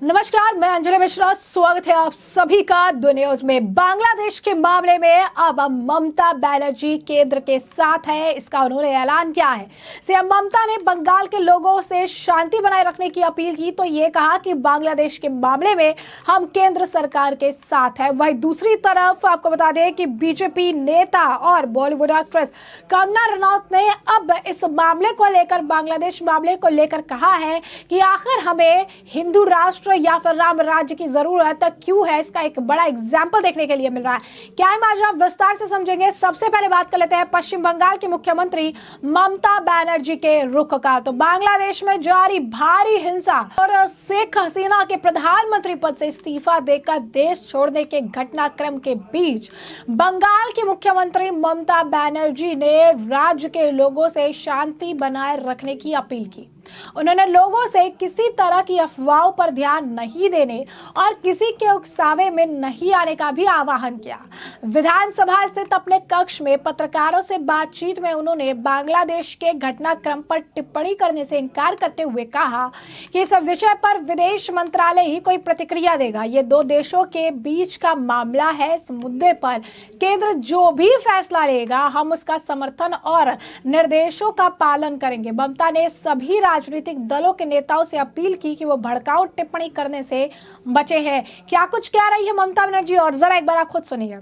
नमस्कार, मैं अंजलि मिश्रा। स्वागत है आप सभी का द न्यूज में। बांग्लादेश के मामले में अब ममता बनर्जी केंद्र के साथ है, इसका उन्होंने ऐलान किया है। सीएम ममता ने बंगाल के लोगों से शांति बनाए रखने की अपील की, तो ये कहा कि बांग्लादेश के मामले में हम केंद्र सरकार के साथ है। वहीं दूसरी तरफ आपको बता दें कि बीजेपी नेता और बॉलीवुड एक्ट्रेस कंगना रनौत ने अब इस मामले को लेकर, बांग्लादेश मामले को लेकर कहा है कि आखिर हमें हिंदू राष्ट्र या फिर राम राज्य की जरूरत क्यों है। इसका एक बड़ा एग्जाम्पल देखने के लिए मिल रहा है। क्या है आज आप विस्तार से समझेंगे। सबसे पहले बात कर लेते हैं पश्चिम बंगाल के मुख्यमंत्री ममता बनर्जी के रुख का। तो बांग्लादेश में जारी भारी हिंसा और शेख हसीना के प्रधानमंत्री पद से इस्तीफा देकर देश छोड़ने के घटनाक्रम के बीच बंगाल की मुख्यमंत्री ममता बनर्जी ने राज्य के लोगों से शांति बनाए रखने की अपील की। उन्होंने लोगों से किसी तरह की अफवाहों पर ध्यान नहीं देने और किसी के उकसावे में नहीं आने का भी आह्वान किया। विधानसभा स्थित अपने कक्ष में पत्रकारों से बातचीत में उन्होंने बांग्लादेश के घटनाक्रम पर टिप्पणी करने से इनकार करते हुए कहा कि इस विषय पर विदेश मंत्रालय ही कोई प्रतिक्रिया देगा। ये दो देशों के बीच का मामला है। इस मुद्दे पर केंद्र जो भी फैसला लेगा हम उसका समर्थन और निर्देशों का पालन करेंगे। ममता ने सभी राजनीतिक दलों के नेताओं से अपील की कि वो भड़काऊ टिप्पणी करने से बचे हैं। क्या कुछ कह रही है ममता बनर्जी, और जरा एक बार आप खुद सुनिए।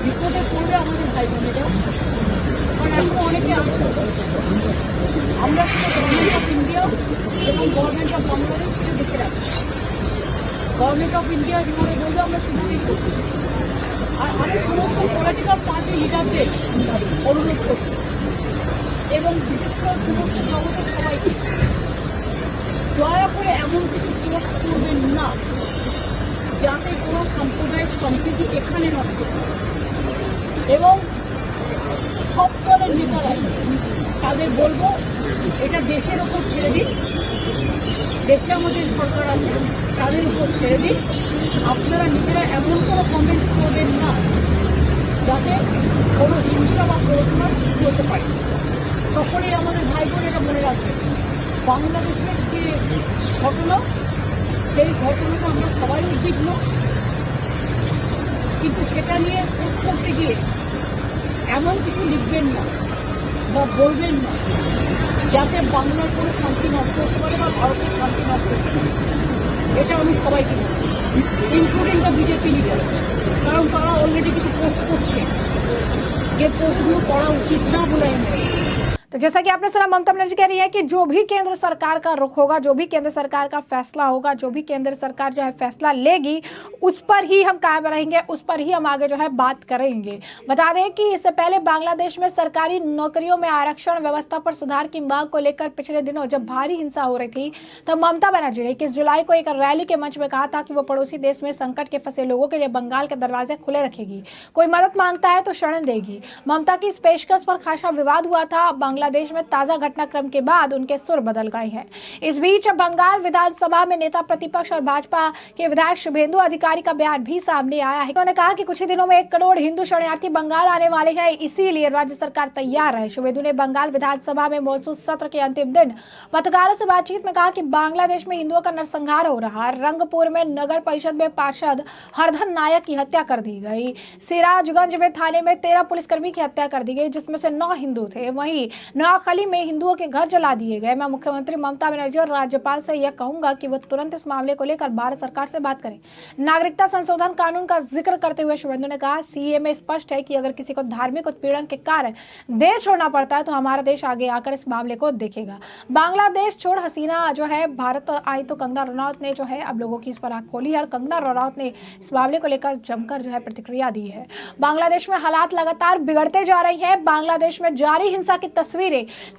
বিপদে পড়বে আমাদের ভাই বোনেরা, কারণ এখন অনেকে আছে আমরা শুধু গভর্নমেন্ট অফ ইন্ডিয়া এবং গভর্নমেন্ট অফ বাংলাদেশ সেটা দেখে রাখছি। গভর্নমেন্ট অফ ইন্ডিয়া যেভাবে বলবে আমরা সেভাবেই করছি। আর আমি সমস্ত পলিটিক্যাল পার্টি লিডারদের অনুরোধ করছি এবং বিশেষ করে সমস্ত জগতের সবাইকে দয়া করে এমন কিছু পোস্ট করবেন না যাতে কোনো সাম্প্রদায়িক সম্প্রীতি এখানে নষ্ট হয়। এবং সব দলের নেতারাই তাদের বলবো এটা দেশের ওপর ছেড়ে দিন, দেশে আমাদের সরকার আছে তাদের উপর ছেড়ে দিন। আপনারা নিজেরা এমন কোনো কমেন্ট করবেন না যাতে কোনো হিংসা বা প্ররোচনার সৃষ্টি হতে পারে। সকলেই আমাদের ভাই বোনেরা মনে রাখবেন বাংলাদেশের যে ঘটনা, সেই ঘটনাটা আমরা সবাই উদ্বিগ্ন, কিন্তু সেটা নিয়ে পোস্ট করতে গিয়ে এমন কিছু লিখবেন না বা বলবেন না যাতে বাংলার কোনো শান্তি নষ্ট হতে পারে বা ভারতের শান্তি নষ্ট হতে পারে। এটা আমি সবাইকে বলছি, ইনক্লুডিং দ্য বিজেপি লিডার, কারণ তারা অলরেডি কিছু পোস্ট করছে যে পোস্টগুলো করা উচিত না বলে আমি মনে করি। तो जैसा कि आपने सुना, ममता बनर्जी कह रही है कि जो भी केंद्र सरकार का रुख होगा, जो भी केंद्र सरकार का फैसला होगा, जो भी केंद्र सरकार जो है फैसला लेगी, उस पर ही हम कायम रहेंगे, उस पर ही हम आगे जो है बात करेंगे। बता दें कि इससे पहले बांग्लादेश में सरकारी नौकरियों में आरक्षण व्यवस्था पर सुधार की मांग को लेकर पिछले दिनों जब भारी हिंसा हो रही थी, तब ममता बनर्जी ने 21 जुलाई को एक रैली के मंच में कहा था कि वो पड़ोसी देश में संकट के फंसे लोगों के लिए बंगाल के दरवाजे खुले रखेगी, कोई मदद मांगता है तो शरण देगी। ममता की इस पेशकश पर खासा विवाद हुआ था। बांग्लादेश में ताजा घटनाक्रम के बाद उनके सुर बदल गए हैं। इस बीच बंगाल विधानसभा में नेता प्रतिपक्ष और भाजपा के विधायक शुभेंदु अधिकारी का बयान भी सामने आया है। उन्होंने कहा कि कुछ ही दिनों में 1 करोड़ हिंदू शरणार्थी बंगाल आने वाले हैं, इसीलिए राज्य सरकार तैयार है। शुभेंदु ने बंगाल विधानसभा में मॉनसून सत्र के अंतिम दिन पत्रकारों से बातचीत में कहा कि बांग्लादेश में हिंदुओं का नरसंहार हो रहा है। रंगपुर में नगर परिषद में पार्षद हरधन नायक की हत्या कर दी गई। सिराजगंज में थाने में 13 पुलिसकर्मी की हत्या कर दी गई, जिसमें से 9 हिंदू थे। वहीं नौखली में हिंदुओं के घर जला दिए गए। मैं मुख्यमंत्री ममता बनर्जी और राज्यपाल से यह कहूंगा कि वो तुरंत इस मामले को लेकर भारत सरकार से बात करें। नागरिकता संशोधन कानून का जिक्र करते हुए शुभेंदु ने कहा, सीए में स्पष्ट है कि अगर किसी को धार्मिक उत्पीड़न के कारण देश छोड़ना पड़ता है तो हमारा देश आगे आकर इस मामले को देखेगा। बांग्लादेश छोड़ हसीना जो है भारत आई तो कंगना रनौत ने जो है अब लोगों की इस पर आंख खोली है और कंगना रनौत ने इस मामले को लेकर जमकर जो है प्रतिक्रिया दी है। बांग्लादेश में हालात लगातार बिगड़ते जा रही है। बांग्लादेश में जारी हिंसा की तस्वीरें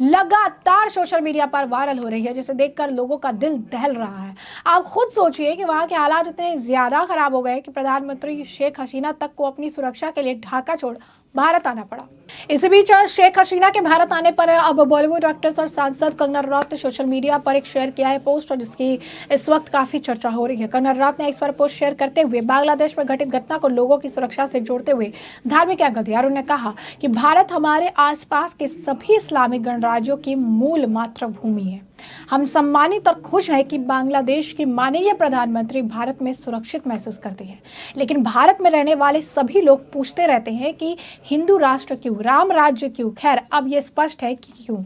लगातार सोशल मीडिया पर वायरल हो रही है, जिसे देखकर लोगों का दिल दहल रहा है। आप खुद सोचिए कि वहां के हालात इतने ज्यादा खराब हो गए कि प्रधानमंत्री शेख हसीना तक को अपनी सुरक्षा के लिए ढाका छोड़ भारत आना पड़ा। इसी बीच शेख हसीना के भारत आने पर अब बॉलीवुड एक्ट्रेस और सांसद कंगना रनौत ने सोशल मीडिया पर एक शेयर किया है पोस्ट, और जिसकी इस वक्त काफी चर्चा हो रही है। कंगना रनौत ने इस पर पोस्ट शेयर करते हुए बांग्लादेश में घटित घटना को लोगों की सुरक्षा से जोड़ते हुए धार्मिक एंगल दिया, और उन्होंने कहा कि भारत हमारे आसपास के सभी इस्लामिक गणराज्यों की मूल मातृभूमि है। हम सम्मानित और खुश हैं कि बांग्लादेश की माननीय प्रधानमंत्री भारत में सुरक्षित महसूस करती हैं, लेकिन भारत में रहने वाले सभी लोग पूछते रहते हैं कि हिंदू राष्ट्र क्यों, राम राज्य क्यों। खैर, अब ये स्पष्ट है कि क्यों।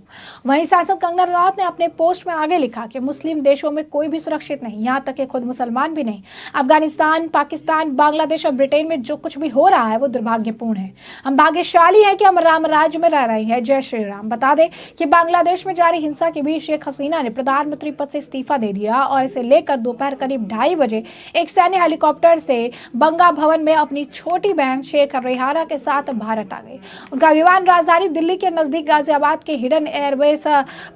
वहीं सांसद कंगना रनौत ने अपने पोस्ट में आगे लिखा कि मुस्लिम देशों में कोई भी सुरक्षित नहीं, यहाँ तक कि खुद मुसलमान भी नहीं। अफगानिस्तान, पाकिस्तान, बांग्लादेश और ब्रिटेन में जो कुछ भी हो रहा है वो दुर्भाग्यपूर्ण है। हम भाग्यशाली हैं कि हम राम राज्य में रह रहे हैं। जय श्री राम। बता दें कि बांग्लादेश में जारी हिंसा के बीच शेख हसीना ने प्रधानमंत्री पद से इस्तीफा दे दिया, और इसे लेकर दोपहर करीब 2:30 बजे एक सैन्य हेलीकॉप्टर से बंगा भवन में अपनी छोटी बहन शेख रेहाना के साथ भारत आ गई। उनका विमान राजधानी दिल्ली के नजदीक गाजियाबाद के हिडन एयरवेज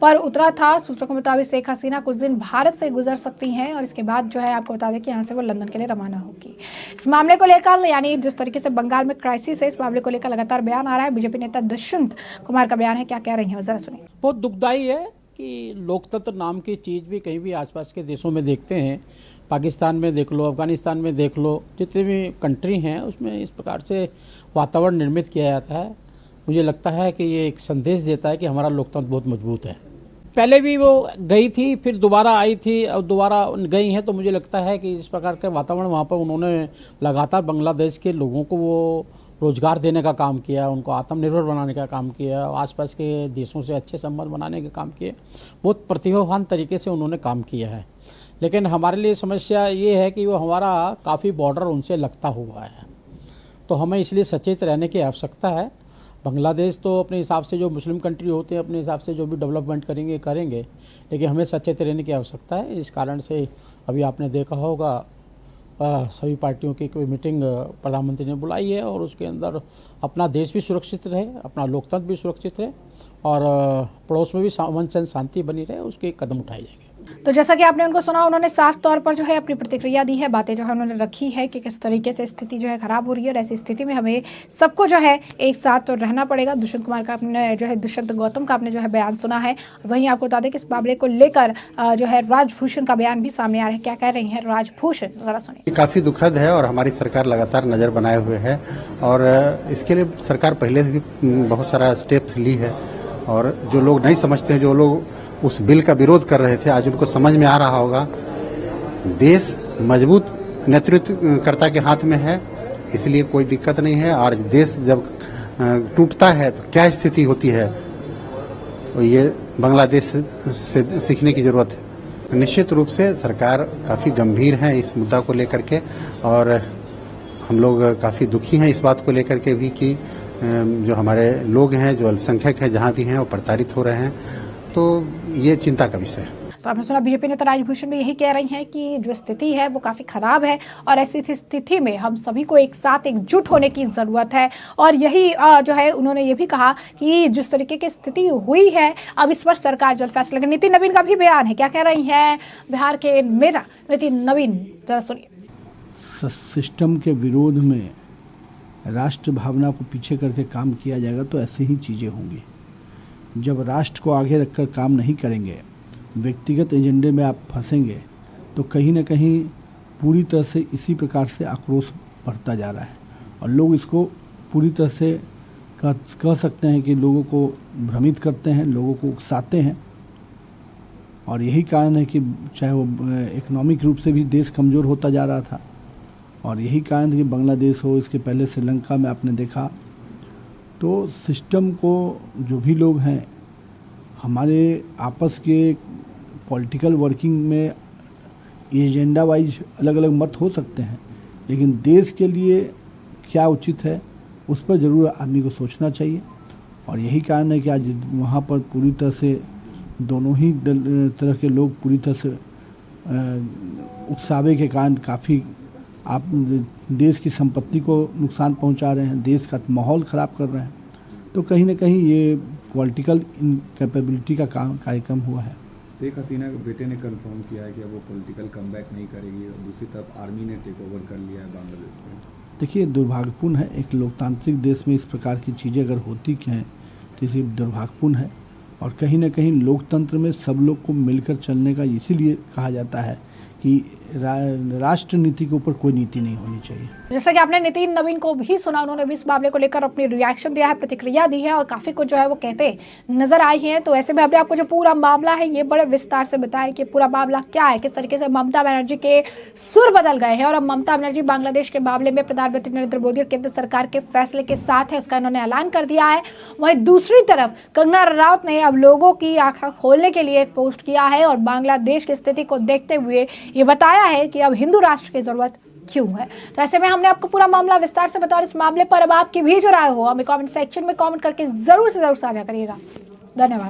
पर उतरा था। सूत्रों के मुताबिक शेख हसीना कुछ दिन भारत से गुजर सकती हैं, और इसके बाद जो है आपको बता दें कि यहाँ से वो लंदन के लिए रवाना होगी। इस मामले को लेकर, यानी जिस तरीके से बंगाल में क्राइसिस है, इस मामले को लेकर लगातार बयान आ रहा है। बीजेपी नेता दुष्यंत कुमार का बयान है, क्या कह रही है जरा सुनिए। बहुत दुखदायी है कि लोकतंत्र नाम की चीज़ भी कहीं भी आसपास के देशों में देखते हैं, पाकिस्तान में देख लो, अफगानिस्तान में देख लो, जितने भी कंट्री हैं उसमें इस प्रकार से वातावरण निर्मित किया जाता है। मुझे लगता है कि ये एक संदेश देता है कि हमारा लोकतंत्र बहुत मजबूत है। पहले भी वो गई थी, फिर दोबारा आई थी और दोबारा गई हैं, तो मुझे लगता है कि इस प्रकार के वातावरण वहाँ पर उन्होंने लगातार बांग्लादेश के लोगों को वो रोजगार देने का काम किया, उनको आत्मनिर्भर बनाने का काम किया, आसपास के देशों से अच्छे संबंध बनाने का काम किए। बहुत प्रतिभावान तरीके से उन्होंने काम किया है। लेकिन हमारे लिए समस्या ये है कि वो हमारा काफ़ी बॉर्डर उनसे लगता हुआ है, तो हमें इसलिए सचेत रहने की आवश्यकता है। बांग्लादेश तो अपने हिसाब से जो मुस्लिम कंट्री होते हैं अपने हिसाब से जो भी डेवलपमेंट करेंगे, लेकिन हमें सचेत रहने की आवश्यकता है। इस कारण से अभी आपने देखा होगा सभी पार्टियों की कोई मीटिंग प्रधानमंत्री ने बुलाई है, और उसके अंदर अपना देश भी सुरक्षित रहे, अपना लोकतंत्र भी सुरक्षित रहे, और पड़ोस में भी अमन शांति बनी रहे, उसके कदम उठाए जाएंगे। तो जैसा कि आपने उनको सुना, उन्होंने साफ तौर पर जो है अपनी प्रतिक्रिया दी है, बातें जो है उन्होंने रखी है कि किस तरीके से स्थिति जो है खराब हो रही है, और ऐसी स्थिति में हमें सबको जो है एक साथ तो रहना पड़ेगा। दुष्यंत कुमार का आपने जो है, दुष्यंत गौतम का आपने जो है बयान सुना है। वहीं आपको बता दें कि इस मामले को लेकर जो है राजभूषण का बयान भी सामने आ रहा है। क्या कह रही है राजभूषण, जरा सुनिए। काफी दुखद है और हमारी सरकार लगातार नजर बनाए हुए है, और इसके लिए सरकार पहले से भी बहुत सारा स्टेप्स ली है, और जो लोग नहीं समझते हैं, जो लोग उस बिल का विरोध कर रहे थे, आज उनको समझ में आ रहा होगा। देश मजबूत नेतृत्वकर्ता के हाथ में है, इसलिए कोई दिक्कत नहीं है। और देश जब टूटता है तो क्या स्थिति होती है, तो ये बांग्लादेश से सीखने की जरूरत है। निश्चित रूप से सरकार काफी गंभीर है इस मुद्दा को लेकर के, और हम लोग काफी दुखी हैं इस बात को लेकर के भी कि जो हमारे लोग हैं, जो अल्पसंख्यक हैं, जहाँ भी हैं वो प्रताड़ित हो रहे हैं, तो ये चिंता का विषय है। तो आपने सुना, बीजेपी नेता राजभूषण भी यही कह रही हैं कि जो स्थिति है वो काफी खराब है, और ऐसी स्थिति में हम सभी को एक साथ एकजुट होने की जरूरत है। और यही जो है उन्होंने ये भी कहा कि जिस तरीके की स्थिति हुई है, अब इस पर सरकार जल्द फैसला करेगी। नितिन नवीन का भी बयान है, क्या कह रही है बिहार के मेरा नितिन नवीन, जरा सुनिए। सिस्टम के विरोध में राष्ट्र भावना को पीछे करके काम किया जाएगा तो ऐसी ही चीज़ें होंगी। जब राष्ट्र को आगे रखकर काम नहीं करेंगे, व्यक्तिगत एजेंडे में आप फंसेंगे, तो कहीं ना कहीं पूरी तरह से इसी प्रकार से आक्रोश बढ़ता जा रहा है, और लोग इसको पूरी तरह से कह सकते हैं कि लोगों को भ्रमित करते हैं, लोगों को उकसाते हैं। और यही कारण है कि चाहे वो इकोनॉमिक रूप से भी देश कमज़ोर होता जा रहा था, और यही कारण है कि बांग्लादेश हो, इसके पहले श्रीलंका में आपने देखा। तो सिस्टम को जो भी लोग हैं, हमारे आपस के पॉलिटिकल वर्किंग में एजेंडा वाइज अलग अलग मत हो सकते हैं, लेकिन देश के लिए क्या उचित है उस पर ज़रूर आदमी को सोचना चाहिए। और यही कारण है कि आज वहाँ पर पूरी तरह से दोनों ही तरह के लोग पूरी तरह से उकसावे के कारण काफ़ी आप देश की संपत्ति को नुकसान पहुंचा रहे हैं, देश का माहौल ख़राब कर रहे हैं। तो कहीं ना कहीं ये पॉलिटिकल इनकैपेबिलिटी का कार्यक्रम हुआ है। शेख हसीना के बेटे ने कंफर्म किया है कि अब वो पॉलिटिकल कमबैक नहीं करेगी, और दूसरी तरफ आर्मी ने टेक ओवर कर लिया है बांग्लादेश में। देखिए, दुर्भाग्यपूर्ण है, एक लोकतांत्रिक देश में इस प्रकार की चीज़ें अगर होती हैं तो इसे दुर्भाग्यपूर्ण है। और कहीं ना कहीं लोकतंत्र में सब लोग को मिलकर चलने का इसीलिए कहा जाता है कि राष्ट्र नीति के ऊपर कोई नीति नहीं होनी चाहिए। जैसा कि आपने नितिन नवीन को भी सुना, उन्होंने भी इस मामले को लेकर अपनी रिएक्शन दिया है, प्रतिक्रिया दी है और काफी कुछ जो है वो कहते नजर आई है। तो ऐसे में हमने आपको जो पूरा मामला है ये बड़े विस्तार से बताया कि पूरा मामला क्या है, किस तरीके से ममता बनर्जी के सुर बदल गए हैं और अब ममता बनर्जी बांग्लादेश के मामले में प्रधानमंत्री नरेंद्र मोदी और केंद्र सरकार के फैसले के साथ है, उसका इन्होंने ऐलान कर दिया है। वहीं दूसरी तरफ कंगना रनौत ने अब लोगों की आंखें खोलने के लिए एक पोस्ट किया है और बांग्लादेश की स्थिति को देखते हुए ये बताया है कि अब हिंदू राष्ट्र की जरूरत क्यों है। तो ऐसे में हमने आपको पूरा मामला विस्तार से बताया। इस मामले पर अब आपकी भी जो राय हो हमें कमेंट सेक्शन में कमेंट करके जरूर से जरूर साझा करिएगा। धन्यवाद।